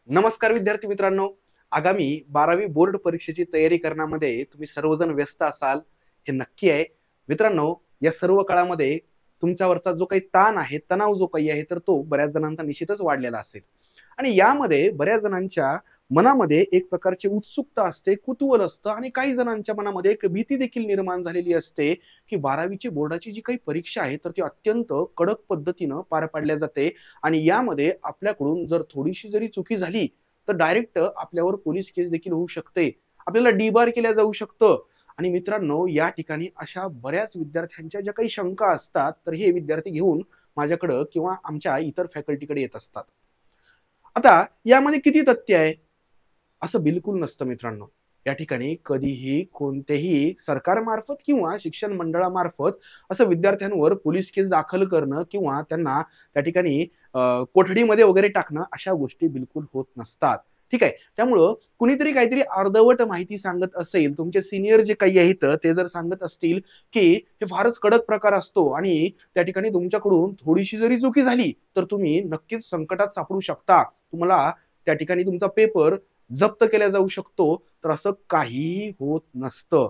नमस्कार विद्यार्थी मित्रांनो. आगामी 12वी बोर्ड परीक्षेची तयारी करण्यामध्ये तुम्ही सर्वजण व्यस्त असाल हे नक्की आहे. मित्रांनो, या सर्व काळामध्ये तुमच्यावरचा जो काही ताण आहे, तणाव जो काही आहे, तर तो बऱ्याच जणांचा निश्चितच वाढलेला असेल. आणि यामध्ये बऱ्याच जणांच्या मनामध्ये एक प्रकारची उत्सुकता असते, कुतूहल असतं आणि काही जणांच्या मनामध्ये एक भीती देखील निर्माण झालेली असते, की 12वीची बोर्डाची जी काही परीक्षा आहे, तर ती अत्यंत कडक पद्धतीनं पार पाडल्या जाते आणि यामध्ये आपल्याकडून जर थोडीशी जरी चुकी झाली, तर डायरेक्ट आपल्यावर पोलीस केस देखील होऊ शकते. आपल्याला डिबार केलं जाऊ शकतं. आणि मित्रांनो, या ठिकाणी अशा बऱ्याच विद्यार्थ्यांच्या ज्या काही शंका असतात, तर हे विद्यार्थी घेऊन माझ्याकडं किंवा आमच्या इतर फॅकल्टीकडे येत असतात. आता यामध्ये किती तथ्य आहे? असं बिलकुल नसतं मित्रांनो. या ठिकाणी कधीही कोणतेही सरकारमार्फत किंवा शिक्षण मंडळामार्फत असं विद्यार्थ्यांवर पोलीस केस दाखल करणं किंवा त्यांना त्या ठिकाणी कोठडीमध्ये वगैरे टाकणं अशा गोष्टी बिलकुल होत नसतात. ठीक आहे. त्यामुळं कुणीतरी काहीतरी अर्धवट माहिती सांगत असेल, तुमचे सीनियर जे काही आहेत ते जर सांगत असतील, की हे फारच कडक प्रकार असतो आणि त्या ठिकाणी तुमच्याकडून थोडीशी जरी चुकी झाली, तर तुम्ही नक्कीच संकटात सापडू शकता. तुम्हाला त्या ठिकाणी तुमचा पेपर जप्त केला जाऊ शकतो, तर असं काहीही होत नसतं.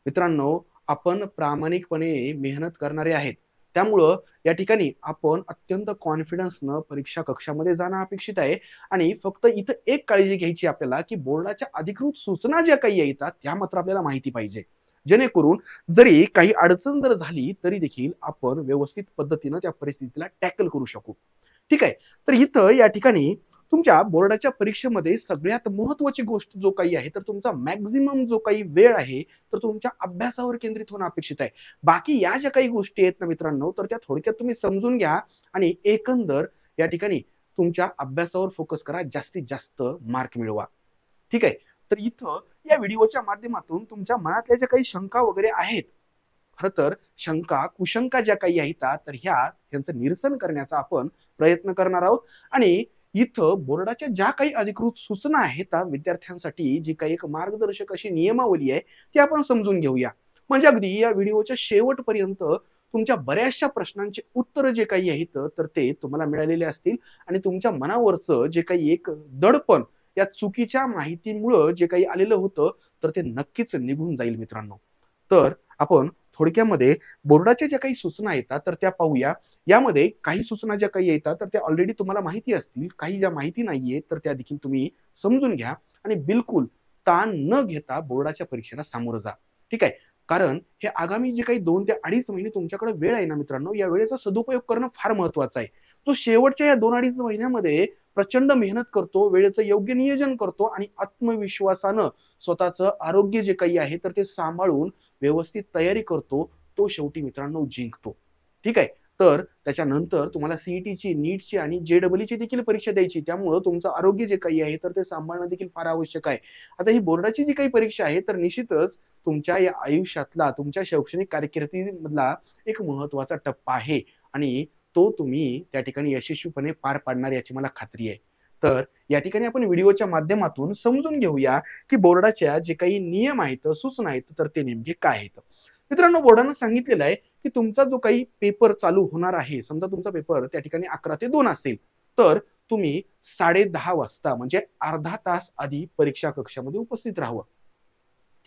मित्रांनो, आपण प्रामाणिकपणे मेहनत करणारे आहेत. त्यामुळं या ठिकाणी आपण अत्यंत कॉन्फिडन्सनं परीक्षा कक्षामध्ये जाणं अपेक्षित आहे आणि फक्त इथं एक काळजी घ्यायची आपल्याला, की बोर्डाच्या अधिकृत सूचना ज्या काही येतात, त्या मात्र आपल्याला माहिती पाहिजे. जेणेकरून जरी काही अडचण जर झाली, तरी देखील आपण व्यवस्थित पद्धतीनं त्या परिस्थितीला टॅकल करू शकू. ठीक आहे. तर इथं या ठिकाणी तुमच्या बोर्डाच्या परीक्षेमध्ये सगळ्यात महत्त्वाची गोष्ट जो काही आहे, तर तुमचा मॅक्सिमम जो काही वेळ आहे, तर तुमच्या अभ्यासावर केंद्रित होणं अपेक्षित आहे. बाकी या ज्या काही गोष्टी आहेत ना मित्रांनो, तर त्या थोडक्यात तुम्ही समजून घ्या आणि एकंदर या ठिकाणी तुमच्या अभ्यासावर फोकस करा. जास्तीत जास्त मार्क मिळवा. ठीक आहे. तर इथं या व्हिडिओच्या माध्यमातून तुमच्या मनातल्या ज्या काही शंका वगैरे आहेत, खरं तर शंका, कुशंका ज्या काही आहेत तर ह्यांचं निरसन करण्याचा आपण प्रयत्न करणार आहोत आणि इथं बोर्डाच्या ज्या काही अधिकृत सूचना आहेत विद्यार्थ्यांसाठी जी काही एक मार्गदर्शक अशी नियमावली आहे, ती आपण समजून घेऊया. म्हणजे अगदी या व्हिडिओच्या शेवटपर्यंत तुमच्या बऱ्याचशा प्रश्नांचे उत्तर जे काही आहेत, तर ते तुम्हाला मिळालेले असतील आणि तुमच्या मनावरचं जे काही एक दडपण या चुकीच्या माहितीमुळं जे काही आलेलं होतं, तर ते नक्कीच निघून जाईल मित्रांनो. तर आपण थोडक्यामध्ये बोर्डाच्या ज्या काही सूचना येतात तर त्या पाहूया. यामध्ये काही सूचना ज्या काही येतात तर त्या ऑलरेडी तुम्हाला माहिती असतील. काही ज्या माहिती नाहीये तर त्या देखील तुम्ही समजून घ्या आणि बिलकुल ताण न घेता बोर्डाच्या परीक्षेला सामोरं जा. ठीक आहे. कारण हे आगामी जे काही 2 ते 2.5 महिने तुमच्याकडे वेळ आहे ना मित्रांनो, या वेळेचा सदुपयोग करणं फार महत्वाचं आहे. जो शेवटच्या या 2-2.5 महिन्यामध्ये प्रचंड मेहनत करतो, वेळेचं योग्य नियोजन करतो आणि आत्मविश्वासानं स्वतःचं आरोग्य जे काही आहे तर ते सांभाळून व्यवस्थित तयारी करतो, तो शेवटी मित्रांनो जिंकतो. ठीक आहे. तर त्याच्यानंतर तुम्हाला सीईटीची, नीटची आणि जेईईची देखील परीक्षा द्यायची. त्यामुळं तुमचं आरोग्य जे काही आहे, तर ते सांभाळणं देखील फार आवश्यक आहे. आता ही बोर्डाची जी काही परीक्षा आहे, तर निश्चितच तुमच्या या आयुष्यातला, तुमच्या शैक्षणिक कारकिर्दीमधला एक महत्त्वाचा टप्पा आहे आणि तो तुम्ही त्या ठिकाणी यशस्वीपणे पार पाडणार याची मला खात्री आहे. तर या ठिकाणी आपण व्हिडिओच्या माध्यमातून समजून घेऊया, की बोर्डाच्या जे काही नियम आहेत, सूचना आहेत, तर ते नेमके काय आहेत. मित्रांनो, बोर्डानं सांगितलेलं आहे, की तुमचा जो काही पेपर चालू होणार आहे, समजा तुमचा पेपर त्या ठिकाणी 11 ते 2 असेल, तर तुम्ही 10:30 वाजता म्हणजे अर्धा तास आधी परीक्षा कक्षामध्ये उपस्थित राहावं.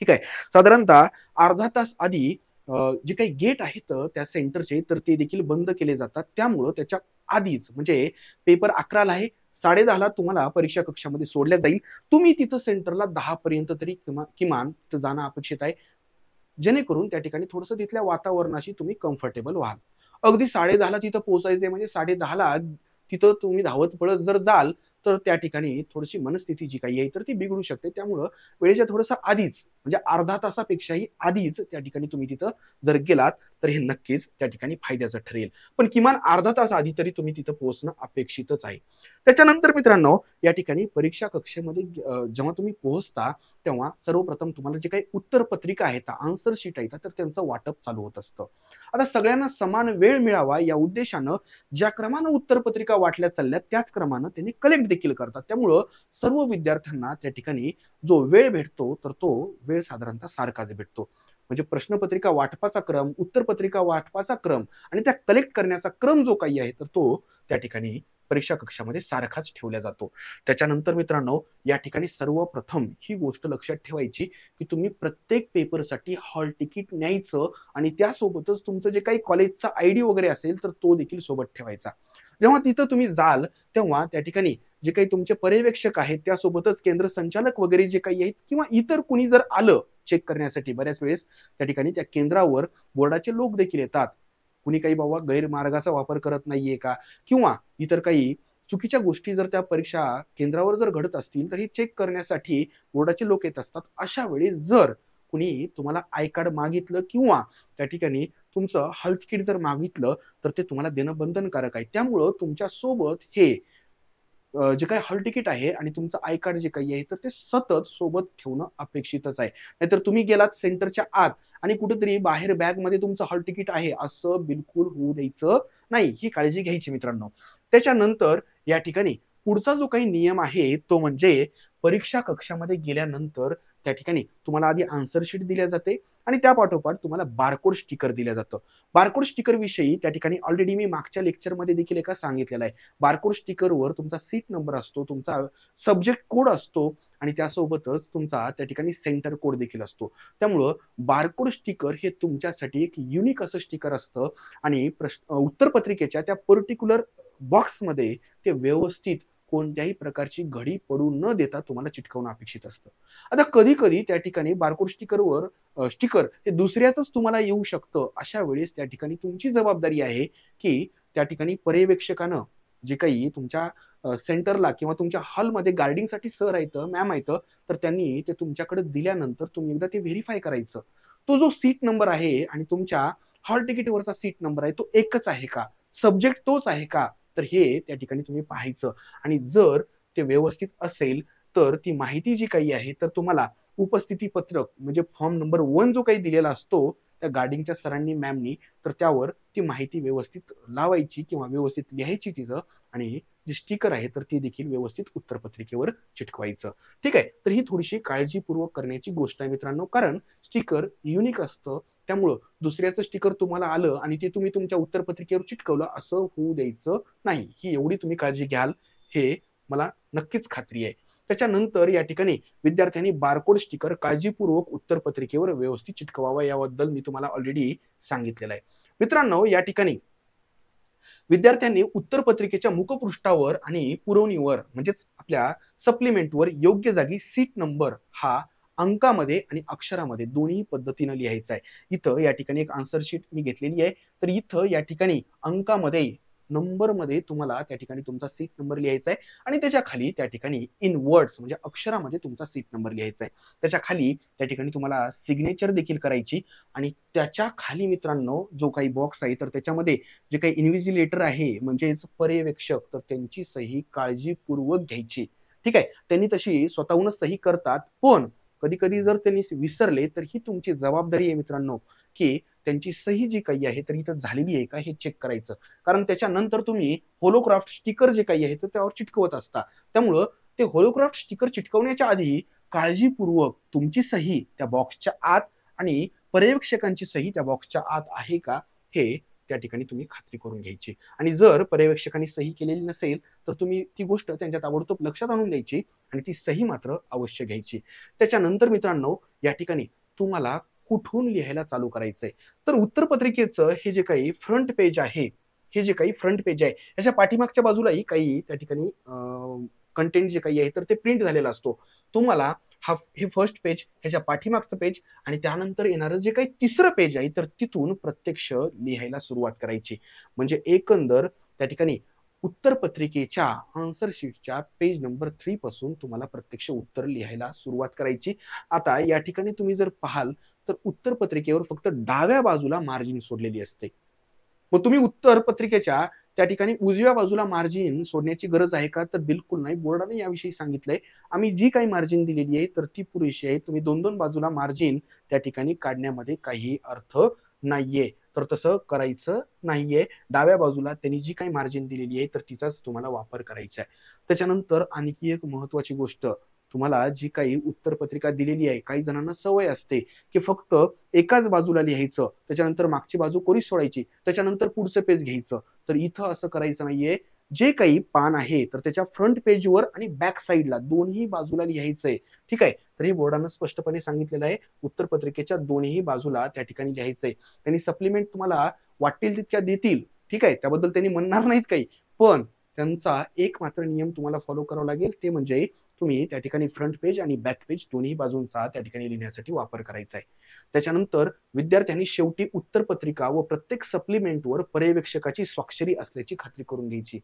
ठीक आहे. साधारणतः अर्धा तास आधी जे काही गेट आहेत त्या सेंटरचे, तर ते देखील बंद केले जातात. त्यामुळं त्याच्या आधीच म्हणजे पेपर 11 ला आहे, 10:30 तुम्हाला परीक्षा कक्षामध्ये सोडलं जाईल. तुम्ही तिथं सेंटरला 10 पर्यंत तरी किमान तिथं जाणं अपेक्षित आहे. जेणेकरून त्या ठिकाणी थोडंसं तिथल्या वातावरणाशी तुम्ही कम्फर्टेबल व्हाल. अगदी 10:30 तिथं पोहोचायचंय म्हणजे 10:30 तिथं तुम्ही धावत पळत जर जाल, तर त्या ठिकाणी थोडीशी मनस्थिती जी काही आहे, तर ती बिघडू शकते. त्यामुळं वेळेच्या थोडंसं आधीच म्हणजे अर्धा तासापेक्षाही आधीच त्या ठिकाणी तुम्ही तिथं जर गेलात, तर हे नक्कीच त्या ठिकाणी फायद्याचं ठरेल. पण किमान अर्धा तास आधी तरी तुम्ही तिथं पोहोचणं अपेक्षितच आहे. त्याच्यानंतर मित्रांनो, या ठिकाणी परीक्षा कक्षेमध्ये जेव्हा तुम्ही पोहोचता, तेव्हा सर्वप्रथम तुम्हाला जे काही उत्तरपत्रिका आहेत, आन्सर शीट आहेत, तर त्यांचं वाटप चालू होत असतं. आता सगळ्यांना समान वेळ मिळावा या उद्देशानं ज्या क्रमानं उत्तरपत्रिका वाटल्या चालल्या, त्याच क्रमानं त्यांनी कलेक्ट देखील करतात. त्यामुळं सर्व विद्यार्थ्यांना त्या ठिकाणी जो वेळ भेटतो, तर तो वेळ साधारणतः सारखाच भेटतो. म्हणजे प्रश्नपत्रिका वाटपाचा क्रम, उत्तरपत्रिका वाटपाचा क्रम आणि त्या कलेक्ट करण्याचा क्रम जो काही आहे तर तो त्या ठिकाणी परीक्षा कक्षामध्ये सारखाच ठेवला जातो. त्याच्यानंतर मित्रांनो, या ठिकाणी सर्वप्रथम ही गोष्ट लक्षात ठेवायची की तुम्ही प्रत्येक पेपरसाठी हॉल तिकीट न्यायचं आणि त्यासोबतच तुमचं जे काही कॉलेजचा आयडी वगैरे असेल तर तो देखील सोबत ठेवायचा. जेव्हा तिथं तुम्ही जाल तेव्हा त्या ठिकाणी जे काही तुमचे पर्यवेक्षक आहेत त्यासोबतच केंद्र संचालक वगैरे जे काही आहेत किंवा इतर कुणी जर आलं चेक करण्यासाठी, बऱ्याच वेळेस त्या ठिकाणी त्या केंद्रावर बोर्डाचे लोक देखील येतात. कुणी काही बाबा गैरमार्गाचा वापर करत नाहीये का किंवा इतर काही चुकीच्या गोष्टी जर त्या परीक्षा केंद्रावर जर घडत असतील तर हे चेक करण्यासाठी बोर्डाचे लोक येत असतात. अशा वेळी जर कुणी तुम्हाला आय कार्ड मागितलं किंवा त्या ठिकाणी तुमचं हॉल तिकीट जर मागितलं तर ते तुम्हाला देणं बंधनकारक आहे. त्यामुळं तुमच्या सोबत हे जे काही हॉल तिकीट आहे आणि तुमचं आय कार्ड जे काही आहे तर ते सतत सोबत ठेवणं अपेक्षितच आहे. नाहीतर तुम्ही गेलात सेंटरच्या आत आणि कुठेतरी बाहेर बॅगमध्ये तुमचं हॉल तिकीट आहे असं बिलकुल होऊ द्यायचं नाही. ही काळजी घ्यायची मित्रांनो. त्याच्यानंतर या ठिकाणी पुढचा जो काही नियम आहे तो म्हणजे परीक्षा कक्षामध्ये गेल्यानंतर त्या ठिकाणी तुम्हाला आधी आन्सर शीट दिल्या जाते आणि त्या पाठोपाठ तुम्हाला बारकोड स्टिकर दिलं जातं. बारकोड स्टिकर विषयी त्या ठिकाणी ऑलरेडी मी मागच्या लेक्चरमध्ये देखील एका सांगितलेलं आहे. बारकोड स्टिकरवर तुमचा सीट नंबर असतो, तुमचा सब्जेक्ट कोड असतो आणि त्यासोबतच तुमचा त्या ठिकाणी सेंटर कोड देखील असतो. त्यामुळं बारकोड स्टिकर हे तुमच्यासाठी एक युनिक असं स्टिकर असतं आणि उत्तरपत्रिकेच्या त्या पर्टिक्युलर बॉक्समध्ये ते व्यवस्थित कोणत्याही प्रकारची घडी पडू न देता तुम्हाला चिटकवणं अपेक्षित असतं. आता कधी-कधी त्या ठिकाणी बारकोड स्टिकर हे दुसऱ्याचंच तुम्हाला येऊ शकतं. अशा वेळेस त्या ठिकाणी तुमची जबाबदारी आहे, की त्या ठिकाणी पर्यवेक्षकानं जे काही तुमच्या सेंटरला किंवा तुमच्या हॉलमध्ये गार्डिंगसाठी सर आहेत, मॅम आहेत, तर त्यांनी ते तुमच्याकडे दिल्यानंतर तुम्ही एकदा ते व्हेरिफाय करायचं. तो जो सीट नंबर आहे आणि तुमच्या हॉल तिकीटवरचा सीट नंबर आहे तो एकच आहे का? सब्जेक्ट तोच आहे का? तर हे त्या ठिकाणी तुम्ही पाहायचं आणि जर ते व्यवस्थित असेल तर ती माहिती जी काही आहे तर तुम्हाला उपस्थिती पत्रक म्हणजे फॉर्म नंबर 1 जो काही दिलेला असतो त्या गार्डिंगच्या सरांनी मॅमनी तर त्यावर ती माहिती व्यवस्थित लावायची किंवा व्यवस्थित लिहायची तिथं आणि जी स्टिकर आहे तर ती देखील व्यवस्थित उत्तरपत्रिकेवर चिटकवायचं. ठीक आहे. तर ही थोडीशी काळजीपूर्वक करण्याची गोष्ट आहे मित्रांनो, कारण स्टिकर युनिक असतं. त्यामुळं दुसऱ्याचं स्टिकर तुम्हाला आलं आणि ते तुम्ही तुमच्या उत्तरपत्रिकेवर चिटकवलं असं होऊ द्यायचं नाही. ही एवढी तुम्ही काळजी घ्याल हे मला नक्कीच खात्री आहे. त्याच्यानंतर या ठिकाणी विद्यार्थ्यांनी बारकोड स्टिकर काळजीपूर्वक उत्तरपत्रिकेवर व्यवस्थित चिटकवावा याबद्दल मी तुम्हाला ऑलरेडी सांगितलेलं आहे. मित्रांनो, या ठिकाणी विद्यार्थ्यांनी उत्तरपत्रिकेच्या मुखपृष्ठावर आणि पुरवणीवर म्हणजेच आपल्या सप्लिमेंटवर योग्य जागी सीट नंबर हा अंकामध्ये आणि अक्षरामध्ये दोन्ही पद्धतीनं लिहायचा आहे. इथं या ठिकाणी एक आन्सर शीट मी घेतलेली आहे. तर इथं या ठिकाणी अंकामध्ये नंबरमध्ये तुम्हाला त्या ठिकाणी तुमचा सीट नंबर लिहायचा आहे आणि त्याच्या खाली त्या ठिकाणी इन वर्ड्स म्हणजे अक्षरामध्ये तुमचा सीट नंबर लिहायचा आहे. त्याच्या खाली त्या ठिकाणी तुम्हाला सिग्नेचर देखील करायची आणि त्याच्या खाली मित्रांनो जो काही बॉक्स आहे तर त्याच्यामध्ये जे काही इन्व्हिजिलेटर आहे म्हणजेच पर्यवेक्षक तर त्यांची सही काळजीपूर्वक घ्यायची. ठीक आहे. त्यांनी तशी स्वतःहूनच सही करतात, पण कधी-कधी जर त्यांनी विसरले तर ही तुमची जबाबदारी आहे मित्रांनो, की त्यांची सही जी काही आहे तर इथं झालेली आहे का हे चेक करायचं. कारण त्याच्यानंतर तुम्ही होलोग्राफ्ट स्टिकर जे काही आहे तर त्यावर चिटकवत असता. त्यामुळं ते होलोग्राफ्ट स्टिकर चिटकवण्याच्या आधी काळजीपूर्वक तुमची सही त्या बॉक्सच्या आत आणि पर्यवेक्षकांची सही त्या बॉक्सच्या आत आहे का हे त्या ठिकाणी तुम्ही खात्री करून घ्यायची. आणि जर पर्यवेक्षकांनी सही केलेली नसेल तर तुम्ही ती गोष्ट त्यांच्या ताबडतोब लक्षात आणून द्यायची आणि ती सही मात्र अवश्य घ्यायची. त्याच्यानंतर मित्रांनो या ठिकाणी तुम्हाला कुठून लिहायला चालू करायचंय. तर उत्तरपत्रिकेचं हे जे काही फ्रंट पेज आहे, हे जे काही फ्रंट पेज आहे, ह्याच्या पाठीमागच्या बाजूलाही काही त्या ठिकाणी कंटेंट जे काही आहे तर ते प्रिंट झालेला असतो. तुम्हाला हे फर्स्ट पेज, ह्याच्या पाठीमागचं पेज आणि त्यानंतर येणारं जे काही तिसरं पेज आहे तर तिथून प्रत्यक्ष लिहायला सुरुवात करायची. म्हणजे एकंदर त्या ठिकाणी उत्तरपत्रिकेच्या आन्सर शीटच्या पेज नंबर 3 पासून तुम्हाला प्रत्यक्ष उत्तर लिहायला सुरुवात करायची. आता या ठिकाणी तुम्ही जर पाहाल तर उत्तरपत्रिकेवर फक्त डाव्या बाजूला मार्जिन सोडलेली असते. मग तुम्ही उत्तरपत्रिकेच्या त्या ठिकाणी उजव्या बाजूला मार्जिन सोडण्याची गरज आहे का? तर बिलकुल नाही. बोर्डाने याविषयी सांगितलंय. आम्ही जी काही मार्जिन दिलेली आहे तर ती पुरेशी आहे. तुम्ही 2-2 बाजूला मार्जिन त्या ठिकाणी काढण्यामध्ये काही अर्थ नाहीये. तर तसं करायचं नाहीये. डाव्या बाजूला त्यांनी जी काही मार्जिन दिलेली आहे तर तिचाच तुम्हाला वापर करायचा आहे. त्याच्यानंतर आणखी एक महत्त्वाची गोष्ट तुम्हाला जी काही उत्तरपत्रिका दिलेली आहे, काही जणांना सवय असते की फक्त एकाच बाजूला लिहायचं, त्याच्यानंतर मागची बाजू कोरीच सोडायची, त्याच्यानंतर पुढचं पेज घ्यायचं. तर इथं असं करायचं नाहीये. जे काही पान आहे तर त्याच्या फ्रंट पेजवर आणि बॅक साईडला दोन्ही बाजूला लिहायचंय. ठीक आहे. तर हे बोर्डानं स्पष्टपणे सांगितलेलं आहे. उत्तरपत्रिकेच्या दोन्ही बाजूला त्या ठिकाणी लिहायचंय. त्यांनी सप्लिमेंट तुम्हाला वाटेल तितक्या देतील. ठीक आहे. त्याबद्दल त्यांनी म्हणणार नाहीत काही. पण त्यांचा एक मात्र नियम तुम्हाला फॉलो करावा लागेल. ते म्हणजे तुम्ही त्या ठिकाणी फ्रंट पेज आणि बॅक पेज दोन्ही बाजूंचा त्या ठिकाणी लिहिण्यासाठी वापर करायचा आहे. त्याच्यानंतर विद्यार्थ्यांनी शेवटी उत्तरपत्रिका व प्रत्येक सप्लिमेंटवर पर्यवेक्षकाची स्वाक्षरी असल्याची खात्री करून घ्यायची.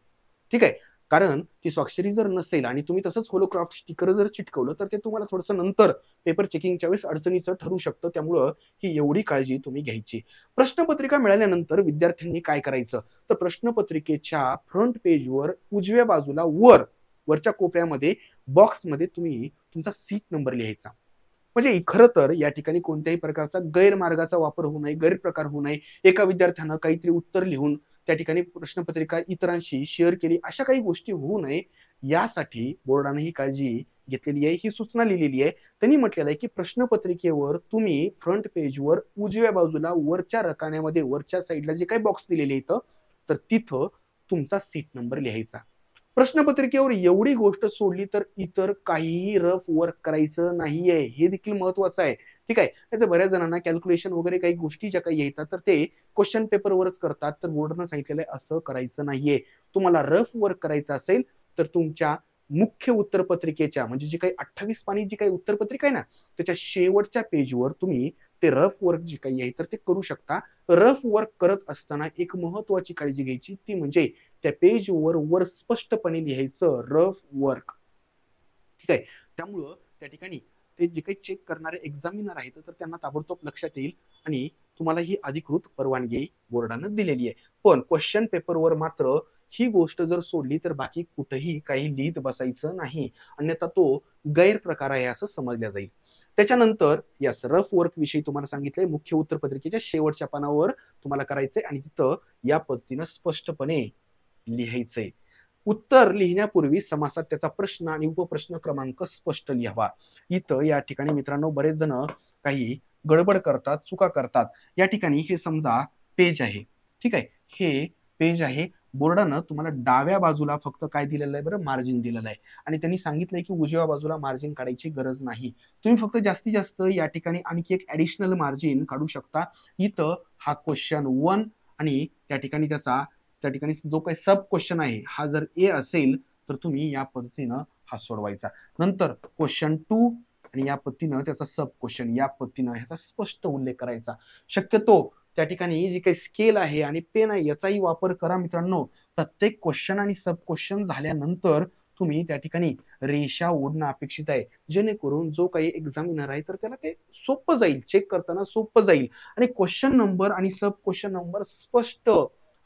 ठीक आहे. कारण ती स्वाक्षरी जर नसेल आणि तुम्ही तसंच होलोक्राफ्ट स्टिकर जर चिटकवलं तर ते तुम्हाला थोडंसं नंतर पेपर चेकिंगच्या वेळेस अडचणीचं ठरू शकतं. त्यामुळं ही एवढी काळजी तुम्ही घ्यायची. प्रश्नपत्रिका मिळाल्यानंतर विद्यार्थ्यांनी काय करायचं, तर प्रश्नपत्रिकेच्या फ्रंट पेजवर उजव्या बाजूला वरच्या कोपऱ्यामध्ये बॉक्समध्ये तुम्ही तुमचा सीट नंबर लिहायचा. म्हणजे खरं तर या ठिकाणी कोणत्याही प्रकारचा गैरमार्गाचा वापर होऊ नये, गैरप्रकार होऊ नये. एका विद्यार्थ्यानं काहीतरी उत्तर लिहून त्या ठिकाणी प्रश्नपत्रिका इतरांशी शेअर केली, अशा काही गोष्टी होऊ नये यासाठी बोर्डाने ही काळजी घेतलेली आहे, ही सूचना लिहिलेली आहे. त्यांनी म्हटलेलं आहे की प्रश्नपत्रिकेवर तुम्ही फ्रंट पेजवर उजव्या बाजूला वरच्या रकान्यामध्ये वरच्या साईडला जे काही बॉक्स दिलेले इथं, तर तिथं तुमचा सीट नंबर लिहायचा. प्रश्नपत्रिकेवर एवढी गोष्ट सोडली तर इतर काहीही रफ वर्क करायचं नाहीये, हे देखील महत्वाचं आहे. ठीक आहे. नाही तर बऱ्याच जणांना कॅल्क्युलेशन वगैरे काही गोष्टी ज्या काही येतात तर ते क्वेश्चन पेपरवरच करतात. तर बोर्डनं सांगितलेलं आहे असं करायचं नाहीये. तुम्हाला रफ वर्क करायचं असेल तर तुमच्या मुख्य उत्तरपत्रिकेच्या म्हणजे जी काही 28 पानी जी काही उत्तरपत्रिका आहे ना, त्याच्या शेवटच्या पेजवर तुम्ही ते रफ वर्क जे काही आहे तर ते करू शकता. रफ वर्क करत असताना एक महत्वाची काळजी घ्यायची, ती म्हणजे त्या पेजवर वर स्पष्टपणे लिहायचं रफ वर्क. ठीक आहे. त्यामुळं त्या ठिकाणी ते जे काही चेक करणारे एक्झामिनर आहेत तर त्यांना ताबडतोब लक्षात येईल आणि तुम्हाला ही अधिकृत परवानगी बोर्डानं दिलेली आहे. पण क्वेश्चन पेपरवर मात्र ही गोष्ट जर सोडली तर बाकी कुठेही काही लिहित बसायचं नाही, अन्यथा तो गैरप्रकार आहे असं समजल्या जाईल. त्याच्यानंतर या रफ वर्क विषयी तुम्हाला सांगितलंय, मुख्य उत्तरपत्रिकेच्या शेवटच्या पानावर तुम्हाला करायचंय आणि तिथं या पद्धतीनं स्पष्टपणे लिहायचंय. उत्तर लिहिण्यापूर्वी समासात त्याचा प्रश्न आणि उपप्रश्न क्रमांक स्पष्ट लिहावा. इथं या ठिकाणी मित्रांनो बरेच जण काही गडबड करतात, चुका करतात. या ठिकाणी हे समजा पेज आहे. ठीक आहे. हे पेज आहे. बोर्डानं तुम्हाला डाव्या बाजूला फक्त काय दिलेलं आहे बरं, मार्जिन दिलेलं आहे आणि त्यांनी सांगितलंय की उजव्या बाजूला मार्जिन काढायची गरज नाही. तुम्ही फक्त जास्तीत जास्त या ठिकाणी आणखी एक ऍडिशनल मार्जिन काढू शकता. इथं हा क्वेश्चन 1 आणि त्या ठिकाणी जो काही सब क्वेश्चन आहे हा जर ए असेल तर तुम्ही या पद्धतीनं हा सोडवायचा. नंतर क्वेश्चन 2 आणि या पद्धतीनं त्याचा सब क्वेश्चन या पद्धतीनं ह्याचा स्पष्ट उल्लेख करायचा. शक्यतो त्या ठिकाणी जी काही स्केल आहे आणि पेन आहे याचाही वापर करा मित्रांनो. प्रत्येक क्वेश्चन आणि सब क्वेश्चन झाल्यानंतर तुम्ही त्या ठिकाणी रेषा ओढणं अपेक्षित आहे, जेणेकरून जो काही एक्झामिनर आहे तर त्याला ते सोपं जाईल, चेक करताना सोपं जाईल आणि क्वेश्चन नंबर आणि सब क्वेश्चन नंबर स्पष्ट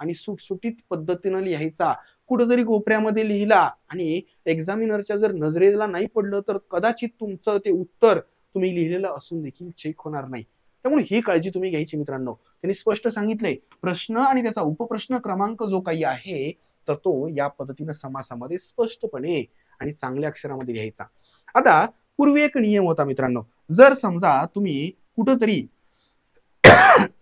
आणि सुटसुटीत पद्धतीनं लिहायचा. कुठेतरी कोपऱ्यामध्ये लिहिला आणि एक्झामिनरच्या जर नजरेला नाही पडलं तर कदाचित तुमचं ते उत्तर तुम्ही लिहिलेलं असून देखील चेक होणार नाही. त्यामुळे ही काळजी तुम्ही घ्यायची मित्रांनो. त्यांनी स्पष्ट सांगितलंय प्रश्न आणि त्याचा उपप्रश्न क्रमांक जो काही आहे तर तो या पद्धतीनं समासामध्ये स्पष्टपणे आणि चांगल्या अक्षरामध्ये लिहायचा. आता पूर्वी एक नियम होता मित्रांनो, जर समजा तुम्ही कुठंतरी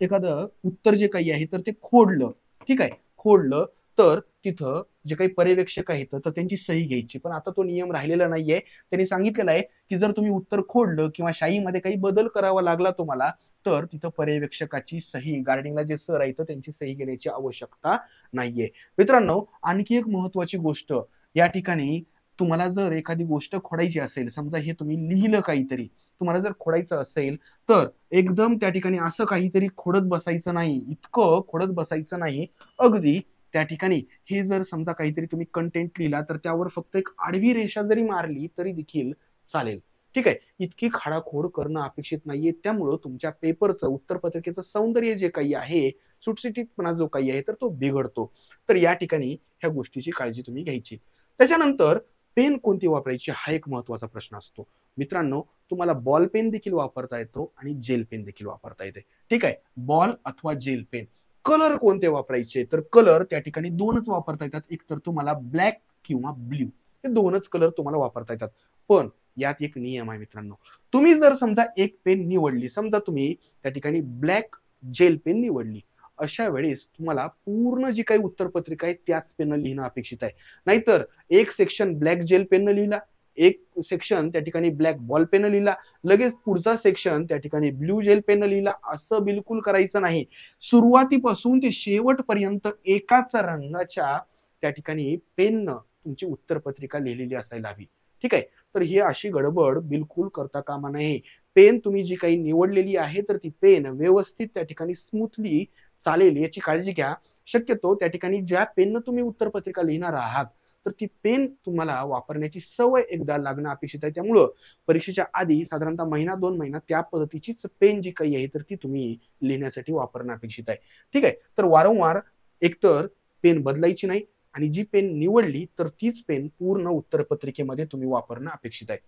एखादं उत्तर जे काही आहे तर ते खोडलं, ठीक आहे, खोडलं तर तिथं जे काही पर्यवेक्षक आहेत तर त्यांची सही घ्यायची. पण आता तो नियम राहिलेला नाहीये. त्यांनी सांगितलेलं आहे की जर तुम्ही उत्तर खोडलं किंवा शाईमध्ये काही बदल करावा लागला तुम्हाला तर तिथं पर्यवेक्षकाची सही, गार्डिंगला जे सर आहेत त्यांची सही घेण्याची आवश्यकता नाहीये. मित्रांनो आणखी एक महत्वाची गोष्ट, या ठिकाणी तुम्हाला जर एखादी गोष्ट खोडायची असेल, समजा हे तुम्ही लिहिलं काहीतरी, तुम्हाला जर खोडायचं असेल तर एकदम त्या ठिकाणी असं काहीतरी खोडत बसायचं नाही, इतकं खोडत बसायचं नाही. अगदी त्या ठिकाणी हे जर समजा काहीतरी तुम्ही कंटेंट लिहिला तर त्यावर फक्त एक आडवी रेषा जरी मारली तरी देखील चालेल. ठीक आहे. इतकी खाडाखोड करणं अपेक्षित नाहीये. त्यामुळं तुमच्या पेपरचं, उत्तरपत्रिकेचं सौंदर्य जे काही आहे, सुटसुटीतपणा जो काही आहे तर तो बिघडतो. तर या ठिकाणी ह्या गोष्टीची काळजी तुम्ही घ्यायची. त्याच्यानंतर पेन कोणती वापरायची हा एक महत्वाचा प्रश्न असतो. मित्रांनो तुम्हाला बॉल पेन देखील वापरता येतो आणि जेल पेन देखील वापरता येते. ठीक आहे. बॉल अथवा जेल पेन. कलर कोणते वापरायचे तर कलर त्या ठिकाणी दोनच वापरता येतात. एक तर तुम्हाला ब्लॅक किंवा ब्ल्यू. हे दोनच कलर तुम्हाला वापरता येतात. पण यात एक नियम आहे मित्रांनो. तुम्ही जर समजा एक पेन निवडली, समजा तुम्ही त्या ठिकाणी ब्लॅक जेल पेन निवडली, अशा वेळेस तुम्हाला पूर्ण जी काही उत्तरपत्रिका आहे त्याच पेननं लिहिणं अपेक्षित आहे. नाहीतर एक सेक्शन ब्लॅक जेल पेननं लिहिला, एक सेक्शन त्या ठिकाणी ब्लॅक बॉल पेननं लिहिला, लगेच पुढचा सेक्शन त्या ठिकाणी ब्लू जेल पेननं लिहिला, असं बिलकुल करायचं नाही. सुरुवातीपासून ते शेवटपर्यंत एकाच रंगाच्या त्या ठिकाणी पेननं तुमची उत्तरपत्रिका लिहिलेली असायला हवी. ठीक आहे. तर ही अशी गडबड बिलकुल करता कामा नये. पेन तुम्ही जी काही निवडलेली आहे तर ती पेन व्यवस्थित त्या ठिकाणी स्मूथली चालेल याची काळजी घ्या. शक्यतो त्या ठिकाणी ज्या पेननं तुम्ही उत्तरपत्रिका लिहिणार आहात तर ती पेन तुम्हाला वापरण्याची सवय एकदा लागणं अपेक्षित आहे. त्यामुळं परीक्षेच्या आधी साधारणतः महिना 2 महिना त्या पद्धतीचीच पेन जी काही आहे तर ती तुम्ही लिहिण्यासाठी वापरणं अपेक्षित आहे. ठीक आहे. तर वारंवार एकतर पेन बदलायची नाही आणि जी पेन निवडली तर तीच पेन पूर्ण उत्तरपत्रिकेमध्ये तुम्ही वापरणं अपेक्षित आहे.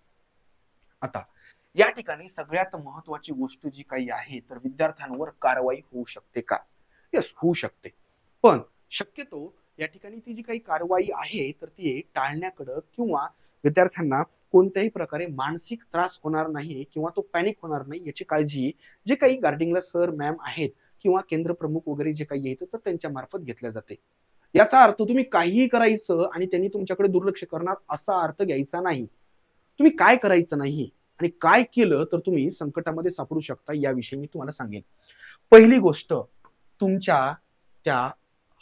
आता या ठिकाणी सगळ्यात महत्वाची गोष्ट जी काही आहे तर विद्यार्थ्यांवर कारवाई होऊ शकते का? येस, होऊ शकते. पण शक्यतो या ठिकाणी ती जी काही कारवाई आहे तर ती टाळण्याकडं किंवा विद्यार्थ्यांना कोणत्याही प्रकारे मानसिक त्रास होणार नाही किंवा तो पॅनिक होणार नाही याची काळजी जे काही गार्डिंगला सर मॅम आहेत किंवा केंद्र प्रमुख वगैरे जे काही येतं तर त्यांच्या मार्फत घेतल्या जाते. याचा अर्थ तुम्ही काहीही करायचं आणि त्यांनी तुमच्याकडे दुर्लक्ष करणार असा अर्थ घ्यायचा नाही. तुम्ही काय करायचं नाही आणि काय केलं तर तुम्ही संकटामध्ये सापडू शकता याविषयी मी तुम्हाला सांगेन. पहिली गोष्ट, तुमच्या त्या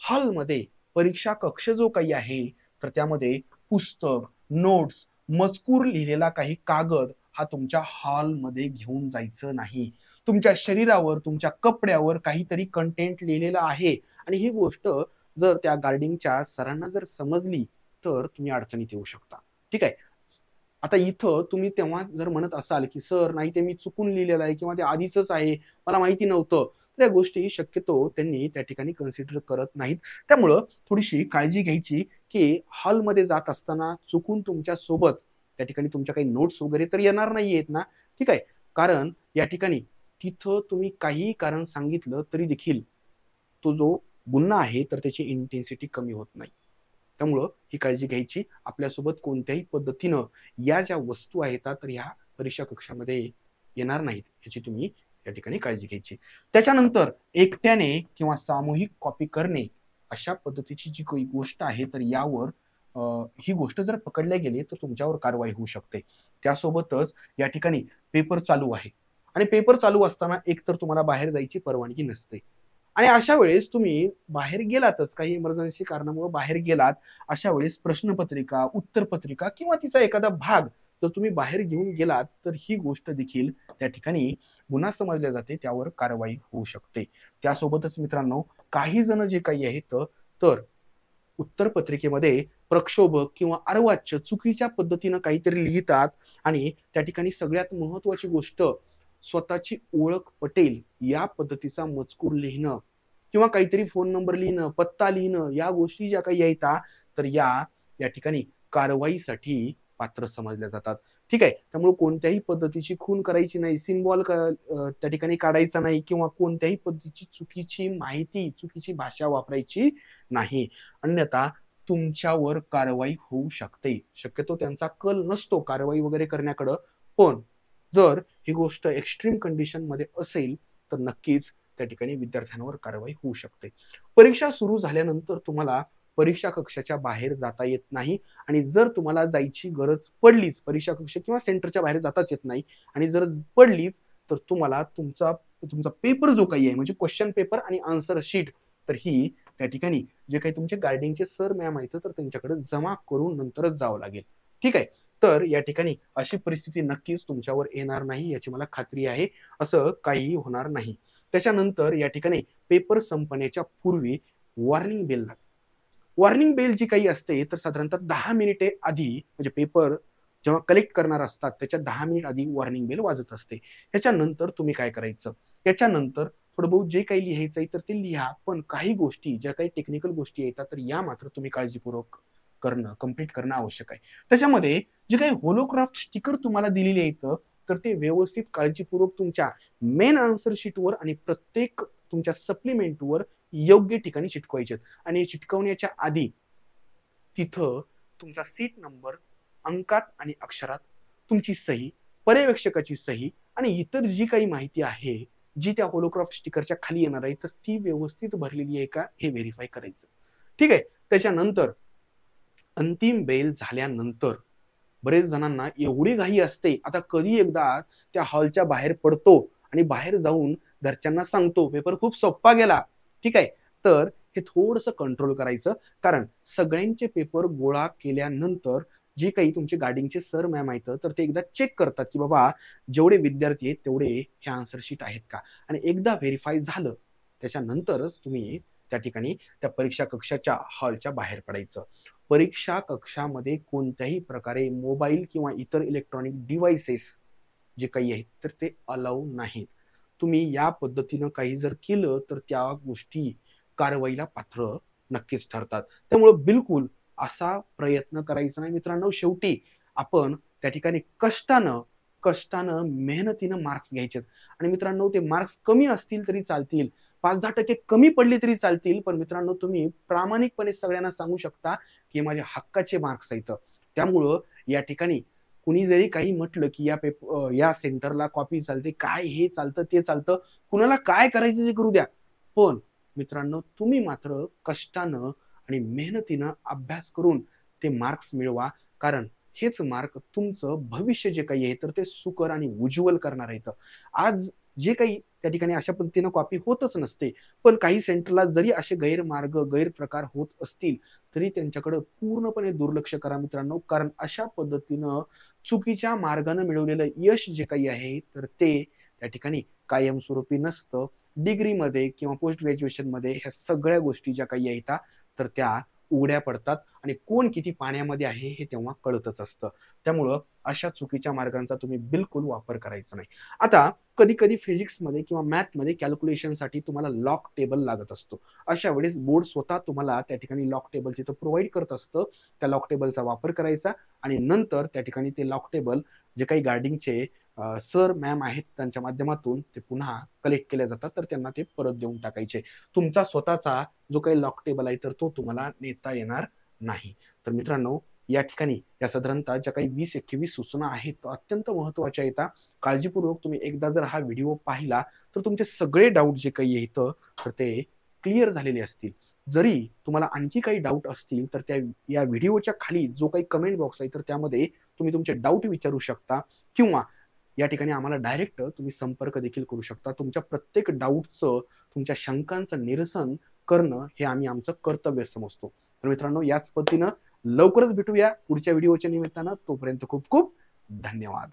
हॉलमध्ये परीक्षा कक्ष जो काही आहे तर त्यामध्ये पुस्तक, नोट्स, मजकूर लिहिलेला काही कागद हा तुमच्या हॉलमध्ये घेऊन जायचं नाही. तुमच्या शरीरावर, तुमच्या कपड्यावर काहीतरी कंटेंट लिहिलेलं आहे आणि ही गोष्ट जर त्या गार्डिंगच्या सरांना जर समजली तर तुम्ही अडचणीत येऊ शकता. ठीक आहे. आता इथं तुम्ही तेव्हा जर म्हणत असाल की सर नाही ते मी चुकून लिहिलेलं आहे किंवा ते आधीचंच आहे, मला माहिती नव्हतं. तर या गोष्टी शक्यतो त्यांनी त्या ठिकाणी कन्सिडर करत नाहीत. त्यामुळं थोडीशी काळजी घ्यायची की हॉलमध्ये जात असताना चुकून तुमच्या सोबत त्या ठिकाणी तुमच्या काही नोट्स वगैरे तर येणार नाहीयेत ना? ठीक आहे. कारण या ठिकाणी तिथं तुम्ही काहीही कारण सांगितलं तरी देखील तो जो गुन्हा आहे तर त्याची इंटेन्सिटी कमी होत नाही. त्यामुळं ही काळजी घ्यायची. आपल्यासोबत कोणत्याही पद्धतीनं या ज्या वस्तू आहेत तर ह्या परीक्षा कक्षामध्ये येणार नाहीत याची तुम्ही या ठिकाणी काळजी घ्यायची. त्याच्यानंतर एकट्याने किंवा सामूहिक कॉपी करणे अशा पद्धतीची जी काही गोष्ट आहे तर यावर ही गोष्ट जर पकडल्या गेली तर तुमच्यावर कारवाई होऊ शकते. त्यासोबतच या ठिकाणी पेपर चालू आहे आणि पेपर चालू असताना एकतर तुम्हाला बाहेर जायची परवानगी नसते आणि अशा वेळेस तुम्ही बाहेर गेलातच, काही इमर्जन्सी कारणामुळे बाहेर गेलात, अशा वेळेस प्रश्नपत्रिका, उत्तरपत्रिका किंवा तिचा एखादा भाग जर तुम्ही बाहेर घेऊन गेलात तर ही गोष्ट देखील त्या ठिकाणी गुन्हा समजल्या जाते, त्यावर कारवाई होऊ शकते. त्यासोबतच मित्रांनो, काही जण जे काही आहेत तर उत्तरपत्रिकेमध्ये प्रक्षोभक किंवा अर्वाच्य चुकीच्या पद्धतीनं काहीतरी लिहितात आणि त्या ठिकाणी सगळ्यात महत्वाची गोष्ट स्वतःची ओळख पटेल या पद्धतीचा मजकूर लिहिणं किंवा काहीतरी फोन नंबर लिहिणं, पत्ता लिहिणं या गोष्टी ज्या काही आहेत तर या ठिकाणी कारवाईसाठी पात्र समजल्या जातात. ठीक आहे. त्यामुळे कोणत्याही पद्धतीची खून करायची नाही, सिम्बॉल त्या ठिकाणी काढायचा नाही किंवा कोणत्याही पद्धतीची चुकीची माहिती, चुकीची भाषा वापरायची नाही. अन्यथा तुमच्यावर कारवाई होऊ शकते. शक्यतो त्यांचा कल नसतो कारवाई वगैरे करण्याकडं, पण जर ही गोष्ट एक्स्ट्रीम कंडिशनमध्ये असेल तर नक्कीच त्या ठिकाणी विद्यार्थ्यांवर कारवाई होऊ शकते. परीक्षा सुरू झाल्यानंतर तुम्हाला परीक्षा कक्षाच्या बाहेर जाता येत नाही आणि जर तुम्हाला जायची गरज पडलीच, परीक्षा कक्ष किंवा सेंटरच्या बाहेर जाताच येत नाही आणि जर पडलीच तर तुम्हाला तुमचा तुमचा पेपर जो काही आहे म्हणजे क्वेश्चन पेपर आणि आन्सर शीट तर ही त्या ठिकाणी जे काही तुमचे गार्डिंगचे सर मॅम आहेत तर त्यांच्याकडे जमा करून नंतरच जावं लागेल. ठीक आहे. तर या ठिकाणी अशी परिस्थिती नक्कीच तुमच्यावर येणार नाही याची मला खात्री आहे. असं काहीही होणार नाही. त्याच्यानंतर या ठिकाणी पेपर संपण्याच्या पूर्वी वॉर्निंग बेल वॉर्निंग बेल जी काही असते तर साधारणतः 10 मिनिटे आधी म्हणजे पेपर जेव्हा कलेक्ट करणार असतात त्याच्या 10 मिनिट आधी वॉर्निंग बेल वाजत असते. ह्याच्यानंतर तुम्ही काय करायचं? याच्यानंतर थोडं बहुत जे काही लिहायचंय तर ते लिहा. पण काही गोष्टी ज्या काही टेक्निकल गोष्टी येतात तर या मात्र तुम्ही काळजीपूर्वक करणं, कंप्लीट करणं आवश्यक आहे. त्याच्यामध्ये जे काही होलोग्राफ स्टिकर तुम्हाला दिलेले आहेत तर ते व्यवस्थित काळजीपूर्वक तुमच्या मेन आन्सर शीटवर आणि प्रत्येक तुमच्या सप्लिमेंटवर योग्य ठिकाणी चिटकवायचे आणि चिटकवण्याच्या आधी तिथं तुमचा सीट नंबर अंकात आणि अक्षरात, तुमची सही, पर्यवेक्षकाची सही आणि इतर जी काही माहिती आहे जी त्या होलोग्राफ स्टिकरच्या खाली येणार आहे तर ती व्यवस्थित भरलेली आहे का हे व्हेरीफाय करायचं. ठीक आहे. त्याच्यानंतर अंतिम बेल झाल्यानंतर बरेच जणांना एवढी घाई असते, आता कधी एकदा त्या हॉलच्या बाहेर पडतो आणि बाहेर जाऊन घरच्यांना सांगतो पेपर खूप सोप्पा गेला. ठीक आहे. तर हे थोडंसं कंट्रोल करायचं, कारण सगळ्यांचे पेपर गोळा केल्यानंतर जे काही तुमचे गार्डिंगचे सर मॅम आहेत तर ते एकदा चेक करतात की बाबा जेवढे विद्यार्थी आहेत तेवढे हे आन्सर शीट आहेत का, आणि एकदा व्हेरीफाय झालं त्याच्यानंतरच तुम्ही त्या ठिकाणी त्या परीक्षा कक्षाच्या हॉलच्या बाहेर पडायचं. परीक्षा कक्षामध्ये कोणत्याही प्रकारे मोबाईल किंवा इतर इलेक्ट्रॉनिक डिव्हाइसेस जे काही आहेत तर ते अलाउ नाहीत. तुम्ही या पद्धतीनं काही जर केलं तर त्या गोष्टी कारवाईला पात्र नक्कीच ठरतात. त्यामुळे बिलकुल असा प्रयत्न करायचा नाही मित्रांनो. शेवटी आपण त्या ठिकाणी कष्टानं मेहनतीनं मार्क्स घ्यायचे आणि मित्रांनो ते मार्क्स कमी असतील तरी चालतील, 5-10% कमी पडले तरी चालतील, पण मित्रांनो तुम्ही प्रामाणिकपणे सगळ्यांना सांगू शकता की माझ्या हक्काचे मार्क्स आहेत. त्यामुळं या ठिकाणी कुणी जरी काही म्हटलं की या सेंटरला कॉपी चालते, काय हे चालतं ते चालतं, कुणाला काय करायचं ते करू द्या, पण मित्रांनो तुम्ही मात्र कष्टानं आणि मेहनतीनं अभ्यास करून ते मार्क्स मिळवा, कारण हेच मार्क तुमचं भविष्य जे काही आहे तर ते सुकर आणि उज्ज्वल करणार आहेत. आज जे काही त्या ठिकाणी अशा पद्धतीनं कॉपी होतच नसते, पण काही सेंटरला जरी असे गैरप्रकार होत असतील तरी त्यांच्याकडे पूर्णपणे दुर्लक्ष करा मित्रांनो, कारण अशा पद्धतीनं चुकीच्या मार्गाने मिळवलेलं यश जे काही आहे तर ते त्या ठिकाणी कायमस्वरूपी नसतं. डिग्रीमध्ये किंवा पोस्ट ग्रॅज्युएशनमध्ये ह्या सगळ्या गोष्टी ज्या काही आहेत तर त्या उघड्या पडतात आणि कोण किती पाण्यामध्ये आहे हे तेव्हा कळतच असतं. त्यामुळं अशा चुकीच्या मार्गांचा तुम्ही बिलकुल वापर करायचा नाही. आता कधी-कधी फिजिक्समध्ये किंवा मॅथमध्ये कॅल्क्युलेशनसाठी तुम्हाला लॉग टेबल लागत असतो. अशा वेळेस बोर्ड स्वतः तुम्हाला त्या ठिकाणी लॉग टेबल तिथं प्रोव्हाईड करत असतं. त्या लॉग टेबलचा वापर करायचा आणि नंतर त्या ठिकाणी ते लॉग टेबल जे काही गार्डिंगचे सर मॅम आहेत त्यांच्या माध्यमातून ते पुन्हा कलेक्ट केले जातात, तर त्यांना ते परत देऊन टाकायचे. तुमचा स्वतःचा जो काही लॉक टेबल आहे तर तो तुम्हाला नेता येणार नाही. तर मित्रांनो या ठिकाणी या साधारणतः ज्या काही 20-21 सूचना आहेत त्या अत्यंत महत्त्वाच्या आहेत. काळजीपूर्वक तुम्ही एकदा जर हा व्हिडिओ पाहिला तर तुमचे सगळे डाऊट जे काही आहेत तर ते क्लिअर झालेले असतील. जरी तुम्हाला आणखी काही डाऊट असतील तर या व्हिडिओच्या खाली जो काही कमेंट बॉक्स आहे तर त्यामध्ये तुम्ही तुमचे डाऊट विचारू शकता किंवा या ठिकाणी आम्हाला डायरेक्ट तुम्ही संपर्क देखील करू शकता. तुमच्या प्रत्येक डाऊटचं, तुमच्या शंकांचं निरसन करणं हे आम्ही आमचं कर्तव्य समजतो. तर मित्रांनो याच पद्धतीनं लवकरच भेटूया पुढच्या व्हिडिओच्या निमित्तानं. तोपर्यंत खूप खूप धन्यवाद.